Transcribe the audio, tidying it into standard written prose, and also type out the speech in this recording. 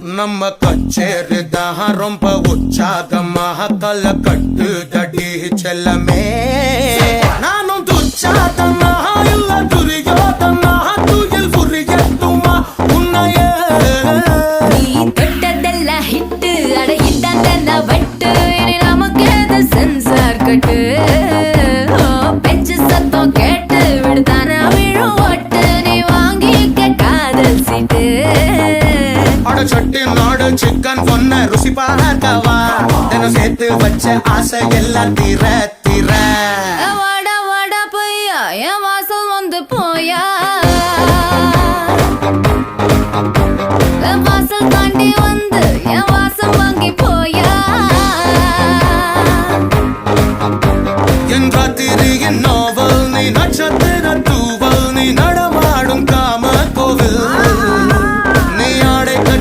நம்ம கச்சேரி தான் ரொம்ப உற்சாகமாக கல கட்டு தடி செல்லமே நானும் துச்சாதமாக இல்ல துரியோதமாக துயில் புரியட்டுமா உன்னையே நீ தொட்டதெல்லாம் ஹிட்டு அட இட்டாங்க வட்டு இனி நமக்கு எது சென்சார் கட்டு பெஞ்சு சத்தம் கேட்டு விடுதானா விழும் ஒட்டு நீ வாங்கிக்க காதல் சீட்டு சட்டி நாடு சிக்கன் பொண்ண ருசி பார்க்கவா தினம் சேர்த்து வச்ச ஆசை எல்லாம் தீர தீர